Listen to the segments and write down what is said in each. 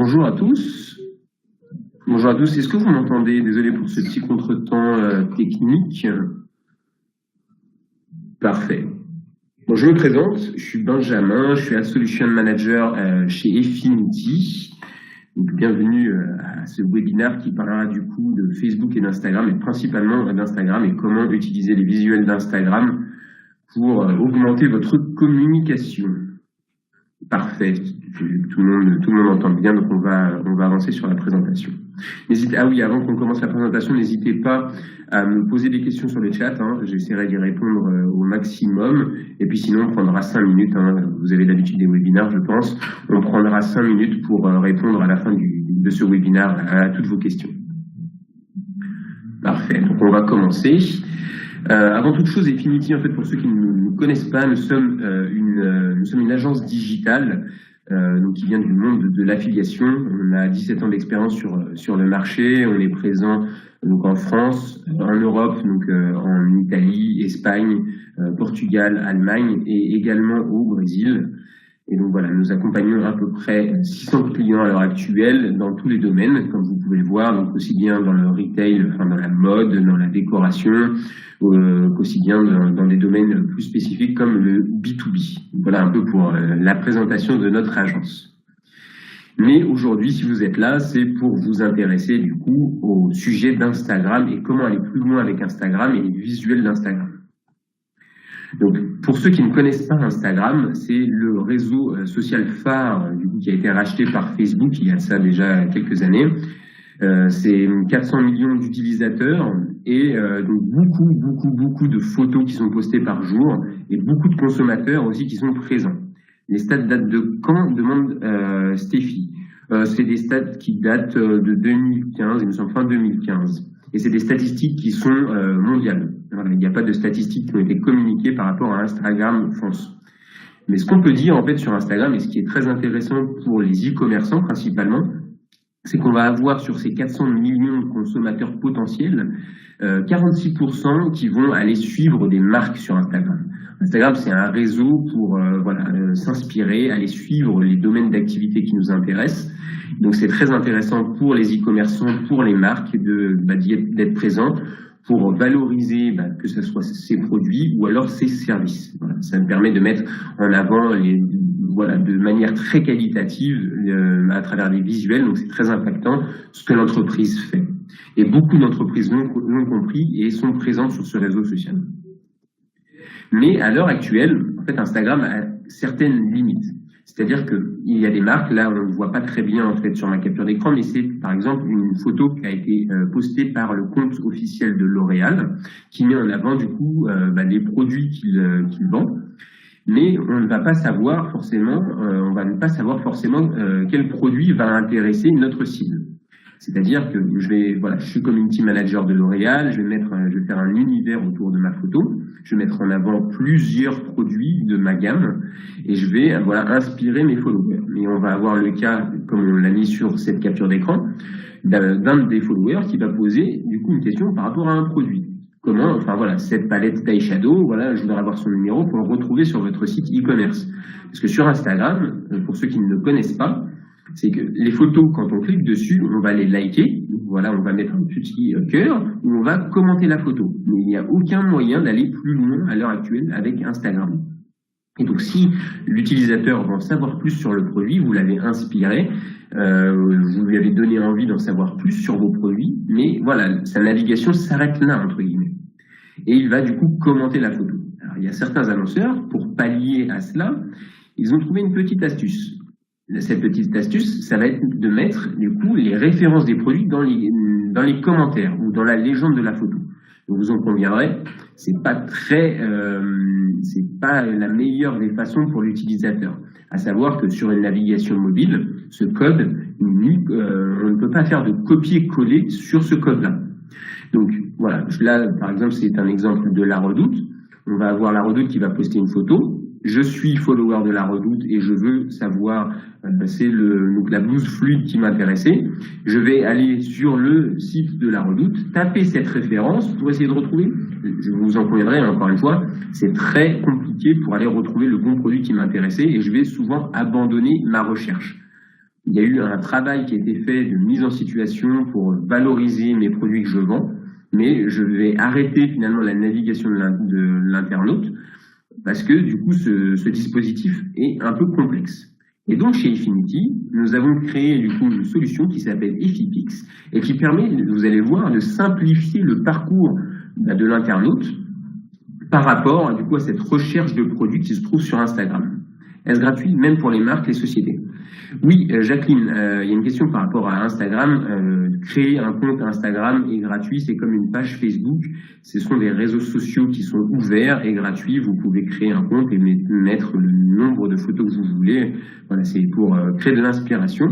Bonjour à tous. Bonjour à tous. Est-ce que vous m'entendez? Désolé pour ce petit contretemps technique. Parfait. Bon, je me présente. Je suis Benjamin. Je suis Solution Manager chez Efinity. Donc, bienvenue à ce webinaire qui parlera du coup de Facebook et d'Instagram, et principalement d'Instagram et comment utiliser les visuels d'Instagram pour augmenter votre communication. Parfait, tout le monde entend bien, donc on va avancer sur la présentation. Avant qu'on commence la présentation, n'hésitez pas à me poser des questions sur le chat, j'essaierai d'y répondre au maximum, et puis sinon on prendra 5 minutes, vous avez l'habitude des webinaires je pense, on prendra 5 minutes pour répondre à la fin de ce webinaire à toutes vos questions. Parfait, donc on va commencer. Avant toute chose, Efinity, en fait, pour ceux qui ne nous connaissent pas, nous sommes une agence digitale donc qui vient du monde de l'affiliation. On a 17 ans d'expérience sur le marché. On est présent donc en France, en Europe, donc en Italie, Espagne, Portugal, Allemagne et également au Brésil. Et donc voilà, nous accompagnons à peu près 600 clients à l'heure actuelle dans tous les domaines, comme vous pouvez le voir, donc aussi bien dans le retail, enfin dans la mode, dans la décoration, qu'aussi bien dans des domaines plus spécifiques comme le B2B. Voilà un peu pour la présentation de notre agence. Mais aujourd'hui, si vous êtes là, c'est pour vous intéresser du coup au sujet d'Instagram et comment aller plus loin avec Instagram et les visuels d'Instagram. Donc, pour ceux qui ne connaissent pas Instagram, c'est le réseau social phare du coup, qui a été racheté par Facebook il y a ça déjà quelques années. C'est 400 millions d'utilisateurs et donc beaucoup de photos qui sont postées par jour et beaucoup de consommateurs aussi qui sont présents. Les stats datent de quand, demande Stéphie. C'est des stats qui datent de 2015, il me semble fin 2015. Et c'est des statistiques qui sont mondiales. Voilà, il n'y a pas de statistiques qui ont été communiquées par rapport à Instagram France. Mais ce qu'on peut dire en fait sur Instagram, et ce qui est très intéressant pour les e-commerçants principalement, c'est qu'on va avoir sur ces 400 millions de consommateurs potentiels, 46% qui vont aller suivre des marques sur Instagram. Instagram, c'est un réseau pour s'inspirer, aller suivre les domaines d'activité qui nous intéressent. Donc, c'est très intéressant pour les e-commerçants, pour les marques d'être présents pour valoriser que ce soit ses produits ou alors ses services. Voilà, ça me permet de mettre en avant de manière très qualitative à travers des visuels, donc c'est très impactant ce que l'entreprise fait. Et beaucoup d'entreprises l'ont compris et sont présentes sur ce réseau social. Mais à l'heure actuelle, en fait, Instagram a certaines limites. C'est-à-dire qu'il y a des marques, là on ne le voit pas très bien en fait sur ma capture d'écran, mais c'est par exemple une photo qui a été postée par le compte officiel de L'Oréal, qui met en avant du coup les produits qu'il vend. Mais on ne va pas savoir forcément, quel produit va intéresser notre cible. C'est-à-dire que je suis community manager de L'Oréal, je vais faire un univers autour de ma photo, je vais mettre en avant plusieurs produits de ma gamme et je vais inspirer mes followers. Et on va avoir le cas, comme on l'a mis sur cette capture d'écran, d'un des followers qui va poser du coup une question par rapport à un produit. Comment, cette palette d'eyeshadow, je voudrais avoir son numéro pour le retrouver sur votre site e-commerce. Parce que sur Instagram, pour ceux qui ne le connaissent pas, c'est que les photos, quand on clique dessus, on va les liker, on va mettre un petit cœur, ou on va commenter la photo. Mais il n'y a aucun moyen d'aller plus loin à l'heure actuelle avec Instagram. Et donc, si l'utilisateur veut en savoir plus sur le produit, vous l'avez inspiré, vous lui avez donné envie d'en savoir plus sur vos produits, mais voilà, sa navigation s'arrête là, entre guillemets. Et il va du coup commenter la photo. Alors, il y a certains annonceurs, pour pallier à cela, ils ont trouvé une petite astuce. Cette petite astuce, ça va être de mettre du coup les références des produits dans les commentaires ou dans la légende de la photo. Donc vous en conviendrez, c'est pas la meilleure des façons pour l'utilisateur. À savoir que sur une navigation mobile, ce code, on ne peut pas faire de copier-coller sur ce code-là. Donc voilà, là par exemple c'est un exemple de La Redoute. On va avoir La Redoute qui va poster une photo. Je suis follower de La Redoute et je veux savoir, c'est la blouse fluide qui m'intéressait. Je vais aller sur le site de La Redoute, taper cette référence pour essayer de retrouver. Je vous en conviendrai, encore une fois, c'est très compliqué pour aller retrouver le bon produit qui m'intéressait et je vais souvent abandonner ma recherche. il y a eu un travail qui a été fait de mise en situation pour valoriser mes produits que je vends, mais je vais arrêter finalement la navigation de l'internaute parce que du coup ce dispositif est un peu complexe. Et donc chez Efinity, nous avons créé du coup une solution qui s'appelle Efipix et qui permet, vous allez voir, de simplifier le parcours de l'internaute par rapport du coup à cette recherche de produits qui se trouve sur Instagram. Est-ce gratuit même pour les marques, les sociétés? Oui, Jacqueline, il y a une question par rapport à Instagram. Créer un compte Instagram est gratuit, c'est comme une page Facebook. Ce sont des réseaux sociaux qui sont ouverts et gratuits. Vous pouvez créer un compte et mettre le nombre de photos que vous voulez. Voilà, c'est pour créer de l'inspiration.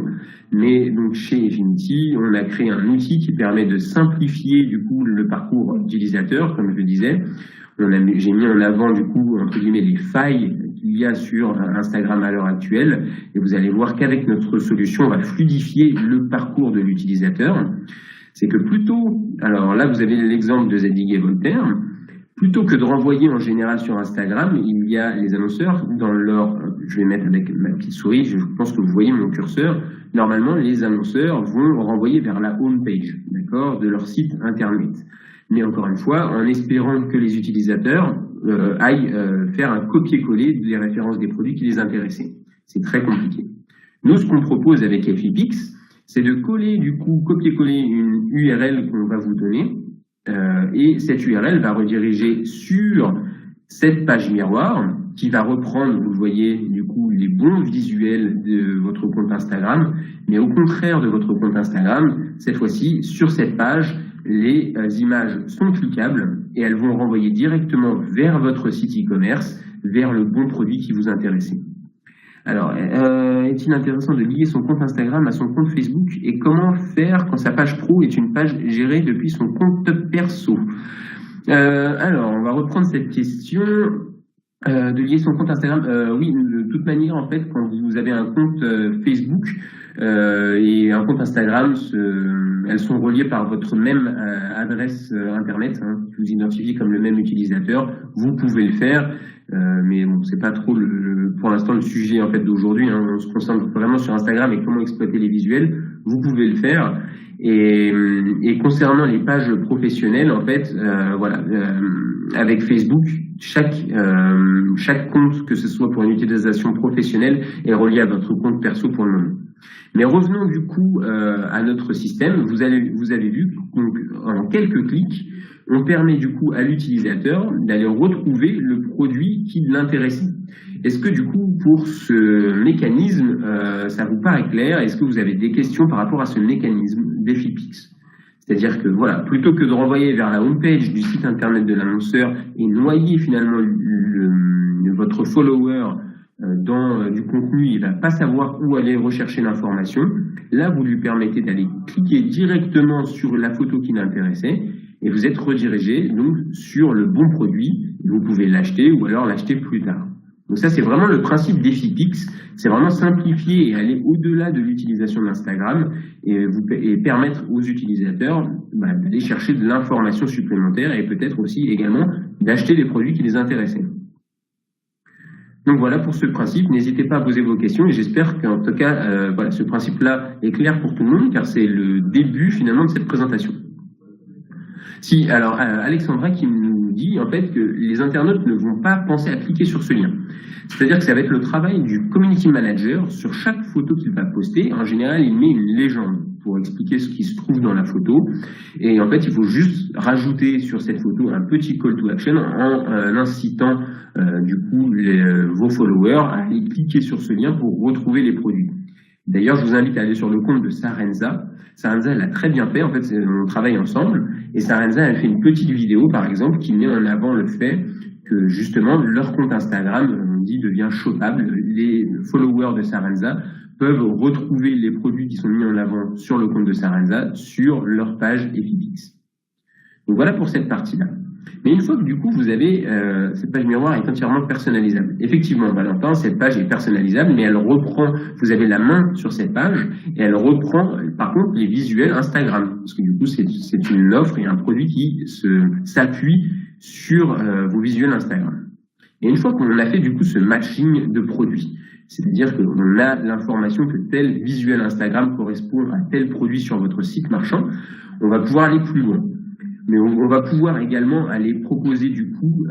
Mais donc chez Efinity, on a créé un outil qui permet de simplifier du coup le parcours utilisateur, comme je disais. J'ai mis en avant du coup entre guillemets les failles qu'il y a sur Instagram à l'heure actuelle, et vous allez voir qu'avec notre solution, on va fluidifier le parcours de l'utilisateur. C'est que plutôt, alors là vous avez l'exemple de Zadig et Voltaire, plutôt que de renvoyer en général sur Instagram, il y a les annonceurs dans leur, je vais mettre avec ma petite souris, je pense que vous voyez mon curseur, normalement les annonceurs vont renvoyer vers la home page, d'accord, de leur site internet. Mais encore une fois, en espérant que les utilisateurs aillent faire un copier-coller des références des produits qui les intéressaient. C'est très compliqué. Nous, ce qu'on propose avec Efipix, c'est de coller, du coup, copier-coller une URL qu'on va vous donner, et cette URL va rediriger sur cette page miroir qui va reprendre, vous le voyez, du coup, les bons visuels de votre compte Instagram, mais au contraire de votre compte Instagram, cette fois-ci, sur cette page, les images sont cliquables et elles vont renvoyer directement vers votre site e-commerce, vers le bon produit qui vous intéresse. Alors, est-il intéressant de lier son compte Instagram à son compte Facebook et comment faire quand sa page pro est une page gérée depuis son compte perso? Alors, on va reprendre cette question. De lier son compte Instagram, oui, de toute manière, en fait, quand vous avez un compte Facebook et un compte Instagram, elles sont reliées par votre même adresse Internet, hein, qui vous identifie comme le même utilisateur. Vous pouvez le faire, mais bon, c'est pas trop pour l'instant le sujet en fait d'aujourd'hui. Hein, on se concentre vraiment sur Instagram et comment exploiter les visuels. Vous pouvez le faire. Et concernant les pages professionnelles, en fait, voilà, avec Facebook, chaque compte, que ce soit pour une utilisation professionnelle, est relié à votre compte perso pour le moment. Mais revenons du coup à notre système. Vous avez vu, donc, en quelques clics, on permet du coup à l'utilisateur d'aller retrouver le produit qui l'intéressait. Est-ce que du coup, pour ce mécanisme, ça vous paraît clair? Est-ce que vous avez des questions par rapport à ce mécanisme d'Efipix? C'est-à-dire que voilà, plutôt que de renvoyer vers la homepage du site internet de l'annonceur et noyer finalement votre follower dans du contenu, il ne va pas savoir où aller rechercher l'information. Là, vous lui permettez d'aller cliquer directement sur la photo qui l'intéressait et vous êtes redirigé donc sur le bon produit. Vous pouvez l'acheter ou alors l'acheter plus tard. Donc ça, c'est vraiment le principe d'Efipix. C'est vraiment simplifier et aller au-delà de l'utilisation d'Instagram et permettre aux utilisateurs d'aller chercher de l'information supplémentaire et peut-être aussi également d'acheter des produits qui les intéressaient. Donc voilà pour ce principe. N'hésitez pas à poser vos questions et j'espère qu'en tout cas, voilà, ce principe-là est clair pour tout le monde car c'est le début finalement de cette présentation. Si, alors Alexandra qui nous dit en fait que les internautes ne vont pas penser à cliquer sur ce lien. C'est-à-dire que ça va être le travail du community manager sur chaque photo qu'il va poster. En général, il met une légende pour expliquer ce qui se trouve dans la photo. Et en fait, il faut juste rajouter sur cette photo un petit call to action en incitant du coup vos followers à aller cliquer sur ce lien pour retrouver les produits. D'ailleurs, je vous invite à aller sur le compte de Sarenza. Sarenza, elle a très bien fait. En fait, on travaille ensemble. Et Sarenza, elle fait une petite vidéo, par exemple, qui met en avant le fait que, justement, leur compte Instagram, on dit, devient shoppable. Les followers de Sarenza peuvent retrouver les produits qui sont mis en avant sur le compte de Sarenza sur leur page Efipix. Donc, voilà pour cette partie-là. Mais une fois que du coup vous avez cette page miroir est entièrement personnalisable. Effectivement, Valentin, cette page est personnalisable, mais elle reprend, vous avez la main sur cette page et elle reprend par contre les visuels Instagram. Parce que du coup c'est une offre et un produit qui s'appuie sur vos visuels Instagram. Et une fois qu'on a fait du coup ce matching de produits, c'est-à-dire qu'on a l'information que tel visuel Instagram correspond à tel produit sur votre site marchand, on va pouvoir aller plus loin. Mais on va pouvoir également aller proposer du coup,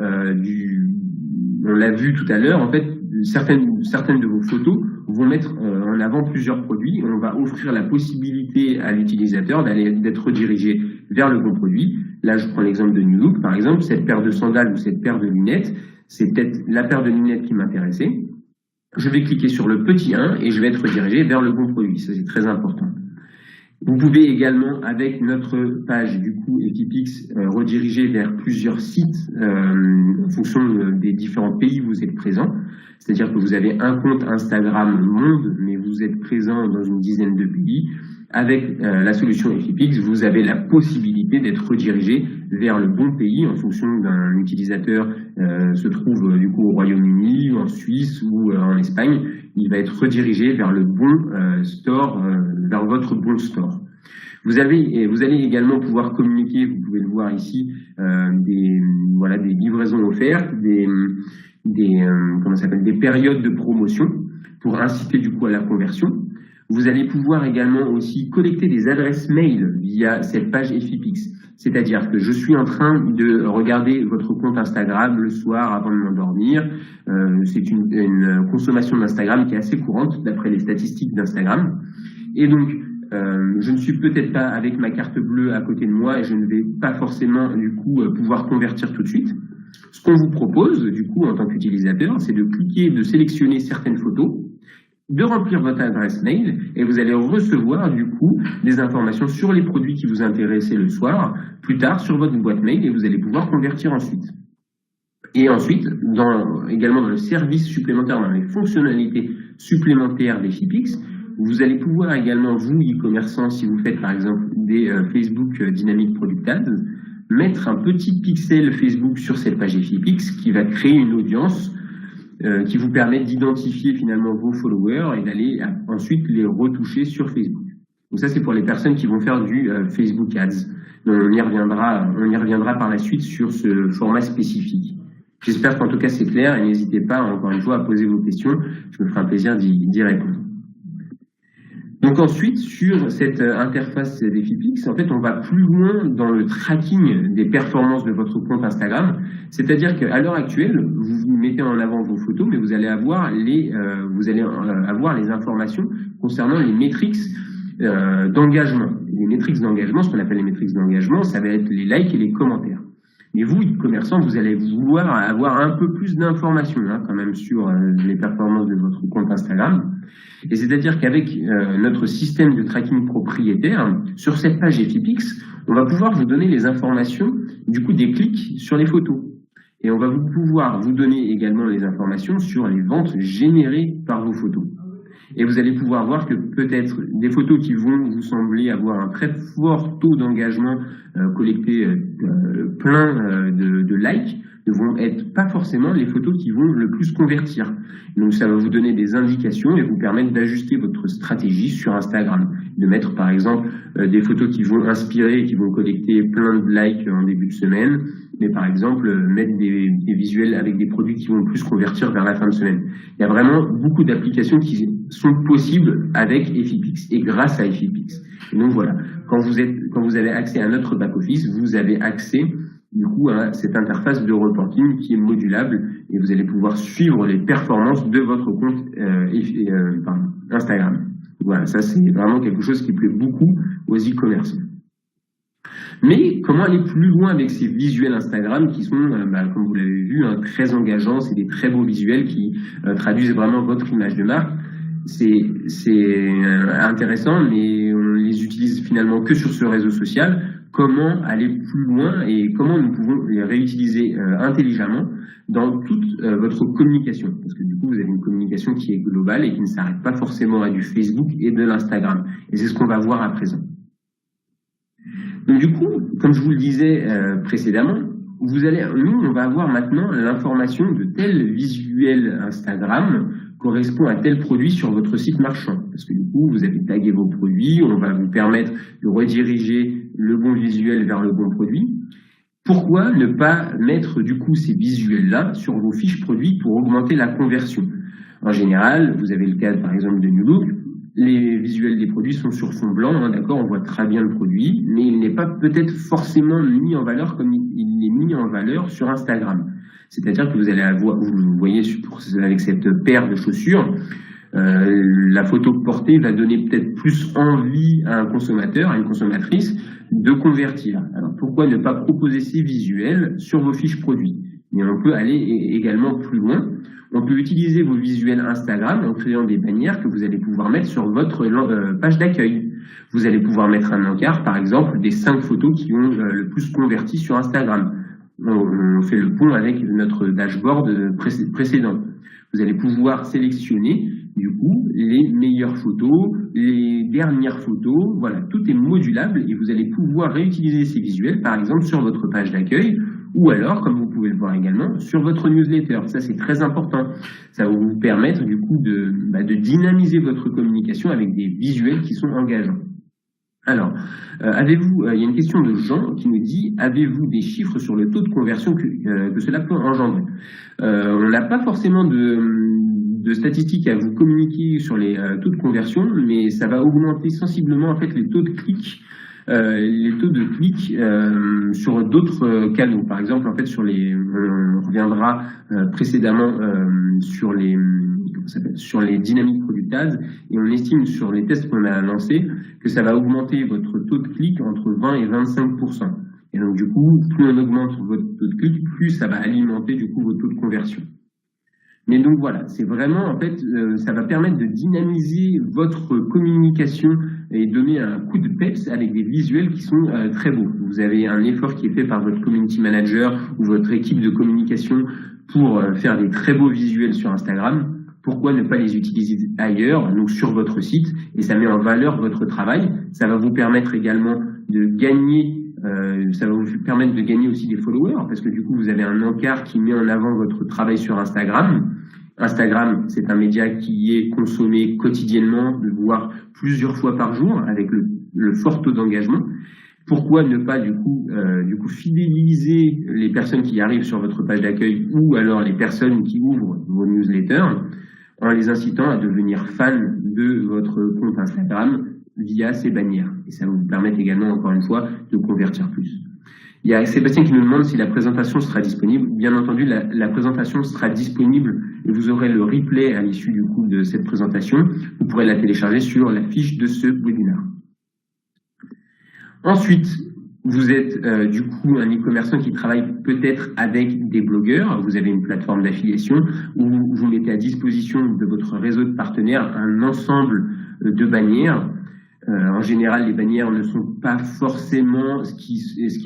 on l'a vu tout à l'heure, en fait, certaines de vos photos vont mettre en avant plusieurs produits. On va offrir la possibilité à l'utilisateur d'être redirigé vers le bon produit. Là, je prends l'exemple de New Look, par exemple, cette paire de sandales ou cette paire de lunettes, c'est peut-être la paire de lunettes qui m'intéressait. Je vais cliquer sur le petit 1 et je vais être redirigé vers le bon produit. Ça, c'est très important. Vous pouvez également, avec notre page du coup Efipix, rediriger vers plusieurs sites en fonction des différents pays où vous êtes présent. C'est-à-dire que vous avez un compte Instagram monde, mais vous êtes présent dans une dizaine de pays. Avec la solution Efipix, vous avez la possibilité d'être redirigé vers le bon pays en fonction d'un utilisateur se trouve du coup au Royaume-Uni, ou en Suisse ou en Espagne. Il va être redirigé vers le bon store, vers votre bon store. Vous allez également pouvoir communiquer, vous pouvez le voir ici, des livraisons offertes, des périodes de promotion pour inciter du coup à la conversion. Vous allez pouvoir également aussi collecter des adresses mail via cette page Efipix. C'est-à-dire que je suis en train de regarder votre compte Instagram le soir avant de m'endormir. C'est une consommation d'Instagram qui est assez courante d'après les statistiques d'Instagram. Et donc, je ne suis peut-être pas avec ma carte bleue à côté de moi et je ne vais pas forcément du coup pouvoir convertir tout de suite. Ce qu'on vous propose du coup en tant qu'utilisateur, c'est de cliquer, de sélectionner certaines photos, de remplir votre adresse mail et vous allez recevoir du coup des informations sur les produits qui vous intéressaient le soir, plus tard sur votre boîte mail et vous allez pouvoir convertir ensuite. Et ensuite, également dans le service supplémentaire, dans les fonctionnalités supplémentaires d'Efipix, vous allez pouvoir également, vous, e-commerçant, si vous faites par exemple des Facebook Dynamic Product Ads, mettre un petit pixel Facebook sur cette page Efipix qui va créer une audience qui vous permet d'identifier finalement vos followers et d'aller ensuite les retoucher sur Facebook. Donc ça, c'est pour les personnes qui vont faire du Facebook Ads. Donc on y reviendra par la suite sur ce format spécifique. J'espère qu'en tout cas c'est clair et n'hésitez pas encore une fois à poser vos questions. Je me ferai un plaisir d'y répondre. Donc ensuite, sur cette interface d'Efipix, en fait, on va plus loin dans le tracking des performances de votre compte Instagram. C'est-à-dire qu'à l'heure actuelle, vous mettez en avant vos photos, mais vous allez avoir les informations concernant les métriques d'engagement. Les métriques d'engagement, ce qu'on appelle les métriques d'engagement, ça va être les likes et les commentaires. Mais vous, e-commerçant, vous allez vouloir avoir un peu plus d'informations quand même sur les performances de votre compte Instagram. Et c'est-à-dire qu'avec notre système de tracking propriétaire, sur cette page Efipix, on va pouvoir vous donner les informations du coup des clics sur les photos. Et on va pouvoir vous donner également les informations sur les ventes générées par vos photos. Et vous allez pouvoir voir que peut-être des photos qui vont vous sembler avoir un très fort taux d'engagement, collecter plein de likes, ne vont être pas forcément les photos qui vont le plus convertir. Donc ça va vous donner des indications et vous permettre d'ajuster votre stratégie sur Instagram. De mettre par exemple des photos qui vont inspirer et qui vont collecter plein de likes en début de semaine, mais par exemple mettre des visuels avec des produits qui vont le plus convertir vers la fin de semaine. Il y a vraiment beaucoup d'applications qui sont possibles avec Efipix et grâce à Efipix. Et donc voilà, quand vous avez accès à notre back-office, vous avez accès du coup à cette interface de reporting qui est modulable et vous allez pouvoir suivre les performances de votre compte Instagram. Voilà, ça c'est vraiment quelque chose qui plaît beaucoup aux e-commerçants. Mais comment aller plus loin avec ces visuels Instagram qui sont, comme vous l'avez vu, très engageants, c'est des très beaux visuels qui traduisent vraiment votre image de marque. C'est intéressant, mais on les utilise finalement que sur ce réseau social. Comment aller plus loin et comment nous pouvons les réutiliser intelligemment dans toute votre communication. Parce que du coup, vous avez une communication qui est globale et qui ne s'arrête pas forcément à du Facebook et de l'Instagram. Et c'est ce qu'on va voir à présent. Donc du coup, comme je vous le disais précédemment, nous, on va avoir maintenant l'information de tel visuel Instagram correspond à tel produit sur votre site marchand. Parce que du coup, vous avez tagué vos produits, on va vous permettre de rediriger le bon visuel vers le bon produit. Pourquoi ne pas mettre du coup ces visuels-là sur vos fiches produits pour augmenter la conversion? En général, vous avez le cas par exemple de New Look, les visuels des produits sont sur fond blanc, hein, d'accord, on voit très bien le produit, mais il n'est pas peut-être forcément mis en valeur comme il est mis en valeur sur Instagram. C'est-à-dire que vous allez avoir, vous voyez avec cette paire de chaussures, la photo portée va donner peut-être plus envie à un consommateur, à une consommatrice, de convertir. Alors pourquoi ne pas proposer ces visuels sur vos fiches produits? Mais on peut aller également plus loin. On peut utiliser vos visuels Instagram en créant des bannières que vous allez pouvoir mettre sur votre page d'accueil. Vous allez pouvoir mettre un encart, par exemple, des 5 photos qui ont le plus converti sur Instagram. On fait le pont avec notre dashboard précédent. Vous allez pouvoir sélectionner du coup les meilleures photos, les dernières photos, voilà, tout est modulable et vous allez pouvoir réutiliser ces visuels par exemple sur votre page d'accueil ou alors, comme vous pouvez le voir également, sur votre newsletter. Ça c'est très important. Ça va vous permettre du coup de dynamiser votre communication avec des visuels qui sont engageants. Alors, il y a une question de Jean qui nous dit, avez-vous des chiffres sur le taux de conversion que cela peut engendrer? On n'a pas forcément de statistiques à vous communiquer sur les taux de conversion, mais ça va augmenter sensiblement en fait les taux de clics sur d'autres canaux. Par exemple, en fait, on reviendra précédemment sur les dynamiques product ads et on estime sur les tests qu'on a lancés que ça va augmenter votre taux de clic entre 20 et 25%. Et donc du coup, plus on augmente votre taux de clic, plus ça va alimenter du coup votre taux de conversion. Mais donc voilà, c'est vraiment en fait, ça va permettre de dynamiser votre communication et donner un coup de peps avec des visuels qui sont très beaux. Vous avez un effort qui est fait par votre community manager ou votre équipe de communication pour faire des très beaux visuels sur Instagram. Pourquoi ne pas les utiliser ailleurs, donc sur votre site, et ça met en valeur votre travail. Ça va vous permettre également de gagner ça va vous permettre de gagner aussi des followers parce que du coup vous avez un encart qui met en avant votre travail sur Instagram. Instagram, c'est un média qui est consommé quotidiennement, voire plusieurs fois par jour avec le fort taux d'engagement. Pourquoi ne pas du coup fidéliser les personnes qui arrivent sur votre page d'accueil ou alors les personnes qui ouvrent vos newsletters en les incitant à devenir fans de votre compte Instagram via ces bannières. Et ça va vous permettre également, encore une fois, de convertir plus. Il y a Sébastien qui nous demande si la présentation sera disponible. Bien entendu, la présentation sera disponible et vous aurez le replay à l'issue du coup de cette présentation. Vous pourrez la télécharger sur la fiche de ce webinaire. Ensuite, vous êtes du coup un e-commerçant qui travaille peut-être avec des blogueurs. Vous avez une plateforme d'affiliation où vous mettez à disposition de votre réseau de partenaires un ensemble de bannières. En général, les bannières ne sont pas forcément ce qui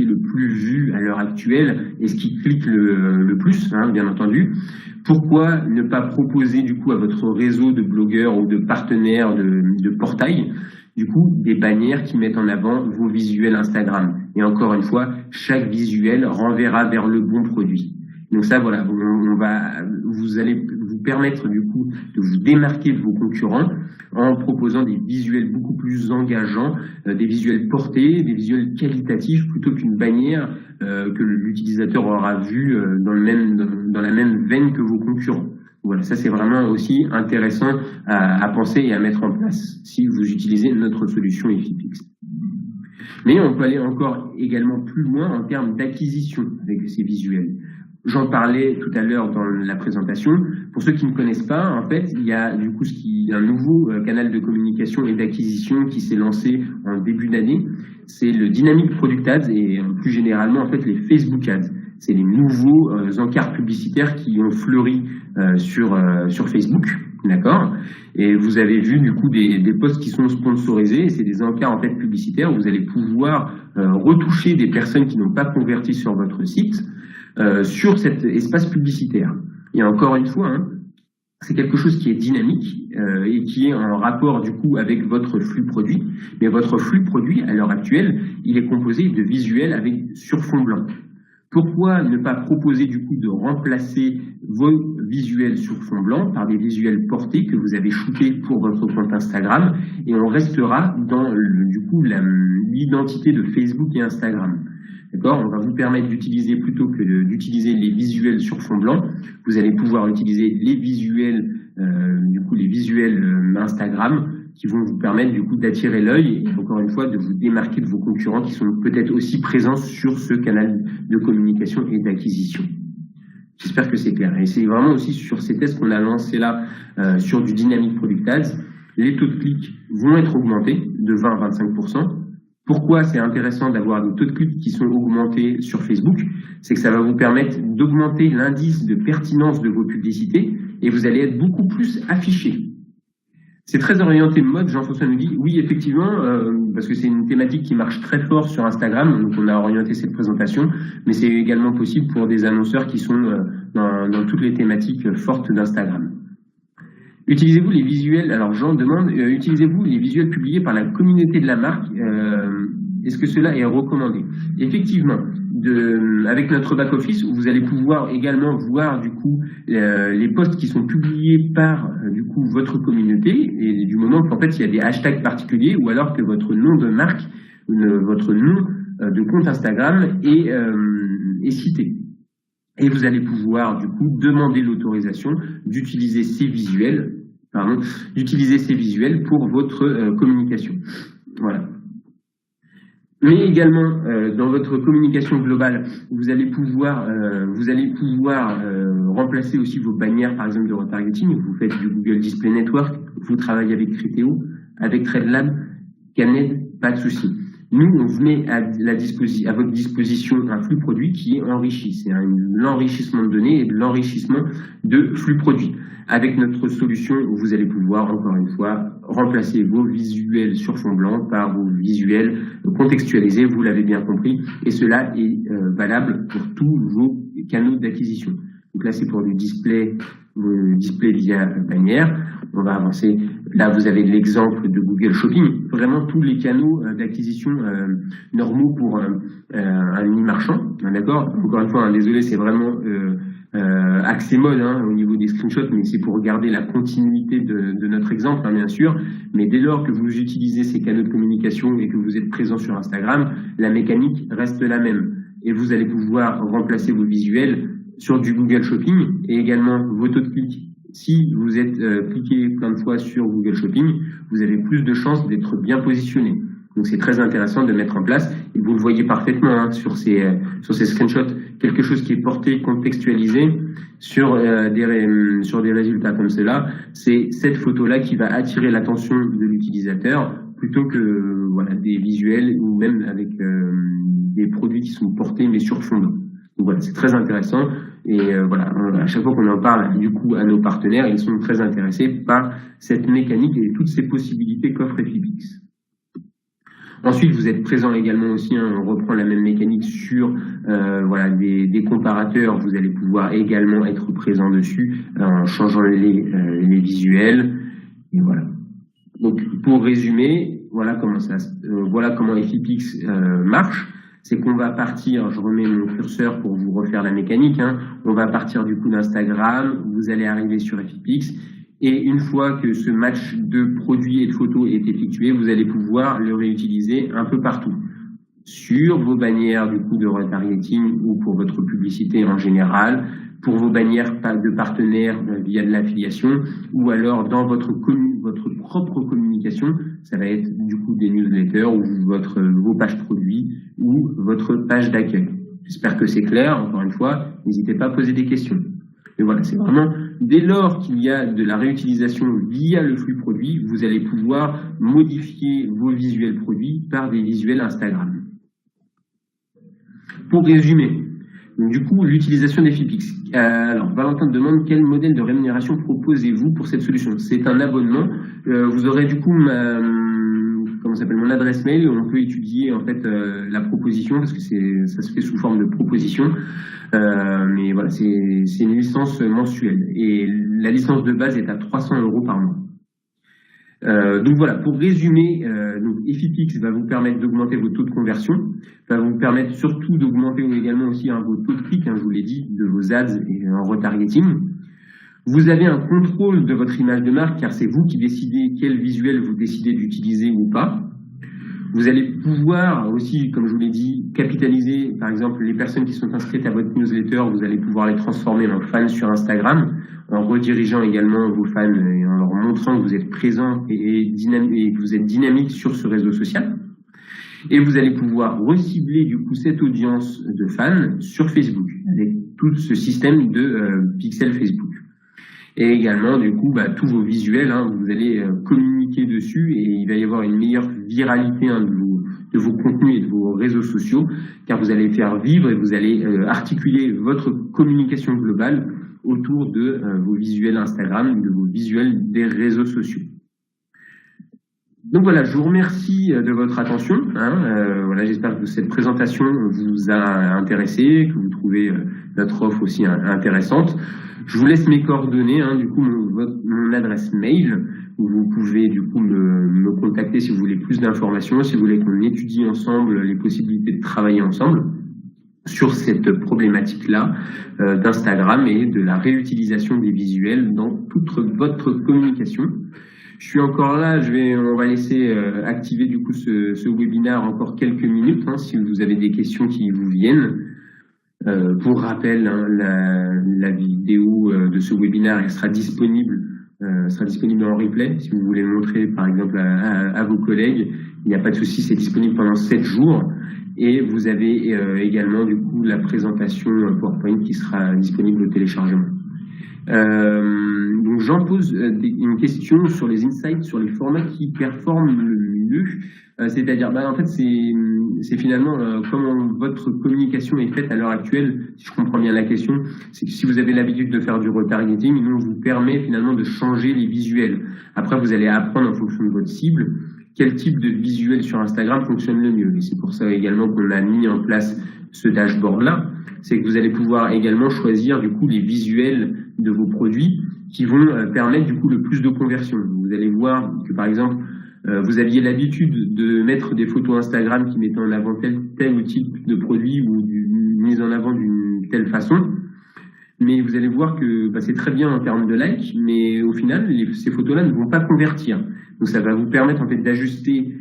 est le plus vu à l'heure actuelle et ce qui clique le plus, hein, bien entendu. Pourquoi ne pas proposer du coup à votre réseau de blogueurs ou de partenaires de portail du coup des bannières qui mettent en avant vos visuels Instagram? Et encore une fois, chaque visuel renverra vers le bon produit. Donc ça, voilà, vous allez vous permettre du coup de vous démarquer de vos concurrents en proposant des visuels beaucoup plus engageants, des visuels portés, des visuels qualitatifs plutôt qu'une bannière que l'utilisateur aura vue dans la même veine que vos concurrents. Voilà, ça c'est vraiment aussi intéressant à penser et à mettre en place si vous utilisez notre solution Effipix. Mais on peut aller encore également plus loin en termes d'acquisition avec ces visuels. J'en parlais tout à l'heure dans la présentation. Pour ceux qui ne connaissent pas, en fait, il y a du coup un nouveau canal de communication et d'acquisition qui s'est lancé en début d'année. C'est le Dynamic Product Ads et plus généralement en fait les Facebook Ads. C'est les nouveaux encarts publicitaires qui ont fleuri sur Facebook, d'accord. Et vous avez vu du coup des posts qui sont sponsorisés. C'est des encarts en fait publicitaires où vous allez pouvoir retoucher des personnes qui n'ont pas converti sur votre site. Sur cet espace publicitaire. Et encore une fois, hein, c'est quelque chose qui est dynamique et qui est en rapport du coup avec votre flux produit. Mais votre flux produit, à l'heure actuelle, il est composé de visuels sur fond blanc. Pourquoi ne pas proposer du coup de remplacer vos visuels sur fond blanc par des visuels portés que vous avez shootés pour votre compte Instagram, et on restera dans l'identité de Facebook et Instagram. D'accord ? On va vous permettre d'utiliser, plutôt que d'utiliser les visuels sur fond blanc, vous allez pouvoir utiliser les visuels Instagram, qui vont vous permettre du coup d'attirer l'œil et encore une fois de vous démarquer de vos concurrents qui sont peut-être aussi présents sur ce canal de communication et d'acquisition. J'espère que c'est clair. Et c'est vraiment aussi sur ces tests qu'on a lancé là sur du Dynamic Product Ads. Les taux de clics vont être augmentés de 20 à 25%. Pourquoi c'est intéressant d'avoir des taux de clics qui sont augmentés sur Facebook? C'est que ça va vous permettre d'augmenter l'indice de pertinence de vos publicités et vous allez être beaucoup plus affiché. C'est très orienté mode. Jean-François nous dit oui, effectivement, parce que c'est une thématique qui marche très fort sur Instagram, donc on a orienté cette présentation, mais c'est également possible pour des annonceurs qui sont dans toutes les thématiques fortes d'Instagram. Utilisez-vous les visuels, alors Jean demande, utilisez-vous les visuels publiés par la communauté de la marque, est-ce que cela est recommandé? Effectivement, avec notre back-office, vous allez pouvoir également voir du coup les posts qui sont publiés par du coup votre communauté, et du moment qu'en fait il y a des hashtags particuliers ou alors que votre nom de marque, votre nom de compte Instagram est cité. Et vous allez pouvoir du coup demander l'autorisation d'utiliser ces visuels, pour votre communication. Voilà. Mais également dans votre communication globale, vous allez pouvoir remplacer aussi vos bannières, par exemple de retargeting. Vous faites du Google Display Network, vous travaillez avec Criteo, avec TradeLab, Caned, pas de souci. Nous, on vous met à votre disposition un flux produit qui est enrichi. C'est l'enrichissement de données et de l'enrichissement de flux produits. Avec notre solution, vous allez pouvoir, encore une fois, remplacer vos visuels sur fond blanc par vos visuels contextualisés, vous l'avez bien compris, et cela est valable pour tous vos canaux d'acquisition. Donc là, c'est pour du display via bannière. On va avancer. Là, vous avez l'exemple de Google Shopping. Vraiment tous les canaux d'acquisition normaux pour un mini-marchand. D'accord ? Encore une fois, désolé, c'est vraiment accès mode au niveau des screenshots, mais c'est pour garder la continuité de notre exemple, bien sûr. Mais dès lors que vous utilisez ces canaux de communication et que vous êtes présent sur Instagram, la mécanique reste la même. Et vous allez pouvoir remplacer vos visuels sur du Google Shopping et également vos taux de clic. Si vous êtes cliqué plein de fois sur Google Shopping, vous avez plus de chances d'être bien positionné. Donc c'est très intéressant de mettre en place, et vous le voyez parfaitement sur ces screenshots, quelque chose qui est porté, contextualisé sur des résultats comme cela. C'est cette photo-là qui va attirer l'attention de l'utilisateur plutôt que des visuels ou même avec des produits qui sont portés mais sur fond blanc. Donc voilà, c'est très intéressant. Et à chaque fois qu'on en parle du coup à nos partenaires, ils sont très intéressés par cette mécanique et toutes ces possibilités qu'offre FIPX. Ensuite, vous êtes présent également aussi, on reprend la même mécanique sur des comparateurs. Vous allez pouvoir également être présent dessus en changeant les visuels. Et voilà. Donc pour résumer, voilà comment FIPX marche. C'est qu'on va partir, je remets mon curseur pour vous refaire la mécanique, on va partir du coup d'Instagram, vous allez arriver sur FIPX, et une fois que ce match de produits et de photos est effectué, vous allez pouvoir le réutiliser un peu partout. Sur vos bannières du coup de retargeting ou pour votre publicité en général, pour vos bannières de partenaires via de l'affiliation, ou alors dans votre propre communication, ça va être du coup des newsletters ou vos pages produits ou votre page d'accueil. J'espère que c'est clair. Encore une fois, n'hésitez pas à poser des questions. Mais voilà, c'est vraiment dès lors qu'il y a de la réutilisation via le flux produit, vous allez pouvoir modifier vos visuels produits par des visuels Instagram. Pour résumer, donc, du coup, l'utilisation des FIPX. Alors, Valentin demande quel modèle de rémunération proposez-vous pour cette solution? C'est un abonnement. Vous aurez du coup mon adresse mail. On peut étudier en fait la proposition parce que ça se fait sous forme de proposition. Mais voilà, c'est une licence mensuelle et la licence de base est à 300 € par mois. Donc voilà, pour résumer, donc Effipix va vous permettre d'augmenter vos taux de conversion, va vous permettre surtout d'augmenter également aussi vos taux de clic, je vous l'ai dit, de vos ads et en retargeting. Vous avez un contrôle de votre image de marque car c'est vous qui décidez quel visuel vous décidez d'utiliser ou pas. Vous allez pouvoir aussi, comme je vous l'ai dit, capitaliser, par exemple, les personnes qui sont inscrites à votre newsletter, vous allez pouvoir les transformer en fans sur Instagram, en redirigeant également vos fans et en leur montrant que vous êtes présent et que vous êtes dynamique sur ce réseau social. Et vous allez pouvoir recibler du coup cette audience de fans sur Facebook, avec tout ce système de pixels Facebook. Et également, du coup, tous vos visuels, vous allez communiquer dessus et il va y avoir une meilleure viralité de vos contenus et de vos réseaux sociaux, car vous allez faire vivre et vous allez articuler votre communication globale autour de vos visuels Instagram, de vos visuels des réseaux sociaux. Donc voilà, je vous remercie de votre attention. Voilà, j'espère que cette présentation vous a intéressé, que vous trouvez notre offre aussi intéressante. Je vous laisse mes coordonnées, du coup mon adresse mail, où vous pouvez du coup me contacter si vous voulez plus d'informations, si vous voulez qu'on étudie ensemble les possibilités de travailler ensemble sur cette problématique-là d'Instagram et de la réutilisation des visuels dans toute votre communication. Je suis encore là, on va laisser activer du coup ce webinaire encore quelques minutes, si vous avez des questions qui vous viennent. Pour rappel, la vidéo de ce webinaire elle sera disponible en replay. Si vous voulez le montrer par exemple à vos collègues, il n'y a pas de souci, c'est disponible pendant 7 jours. Et vous avez également du coup la présentation PowerPoint qui sera disponible au téléchargement. Donc j'en pose une question sur les insights, sur les formats qui performent le mieux. C'est-à-dire, en fait, c'est finalement comment votre communication est faite à l'heure actuelle, si je comprends bien la question, c'est que si vous avez l'habitude de faire du retargeting, on vous permet finalement de changer les visuels. Après, vous allez apprendre en fonction de votre cible quel type de visuel sur Instagram fonctionne le mieux. Et c'est pour ça également qu'on a mis en place ce dashboard-là. C'est que vous allez pouvoir également choisir du coup les visuels de vos produits qui vont permettre du coup le plus de conversion. Vous allez voir que par exemple, vous aviez l'habitude de mettre des photos Instagram qui mettaient en avant tel type de produit ou mise en avant d'une telle façon. Mais vous allez voir que c'est très bien en termes de likes, mais au final, ces photos-là ne vont pas convertir. Donc ça va vous permettre en fait d'ajuster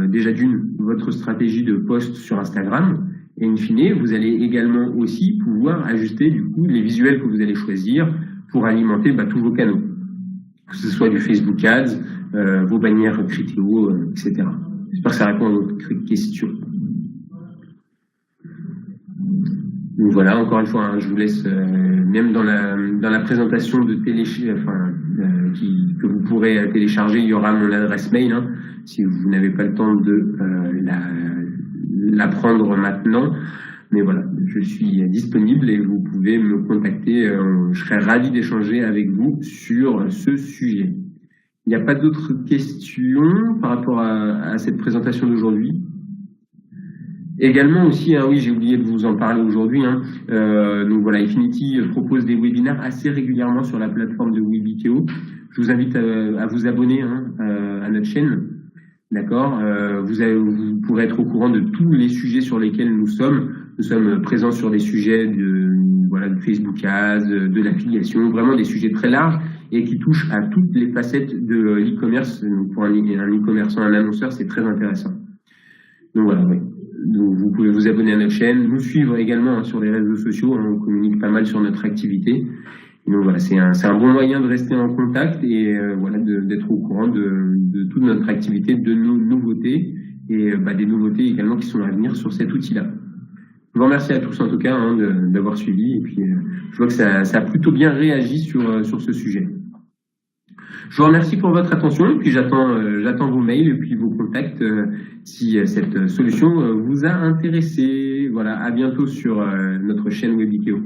déjà votre stratégie de post sur Instagram. Et in fine, vous allez également aussi pouvoir ajuster du coup les visuels que vous allez choisir pour alimenter tous vos canaux. Que ce soit du Facebook Ads, vos bannières Criteo, etc. J'espère que ça répond à votre question. Donc voilà, encore une fois, je vous laisse, même dans la présentation de que vous pourrez télécharger, il y aura mon adresse mail, si vous n'avez pas le temps de la prendre maintenant. Mais voilà, je suis disponible et vous pouvez me contacter. Je serai ravi d'échanger avec vous sur ce sujet. Il n'y a pas d'autres questions par rapport à cette présentation d'aujourd'hui. Également aussi, oui, j'ai oublié de vous en parler aujourd'hui. Donc voilà, Efinity propose des webinaires assez régulièrement sur la plateforme de Webikeo. Je vous invite à vous abonner à notre chaîne. D'accord, vous pourrez être au courant de tous les sujets sur lesquels nous sommes. Nous sommes présents sur des sujets de Facebook Ads, de l'affiliation, vraiment des sujets très larges et qui touchent à toutes les facettes de l'e-commerce. Pour un e-commerçant, un annonceur, c'est très intéressant. Donc voilà, oui. Donc vous pouvez vous abonner à notre chaîne, nous suivre également sur les réseaux sociaux, on communique pas mal sur notre activité. Et donc voilà, c'est un bon moyen de rester en contact et voilà, d'être au courant de toute notre activité, de nos nouveautés et des nouveautés également qui sont à venir sur cet outil-là. Je vous remercie à tous en tout cas d'avoir suivi et puis je vois que ça a plutôt bien réagi sur ce sujet. Je vous remercie pour votre attention et puis j'attends vos mails et puis vos contacts si cette solution vous a intéressé. Voilà, à bientôt sur notre chaîne Webikeo.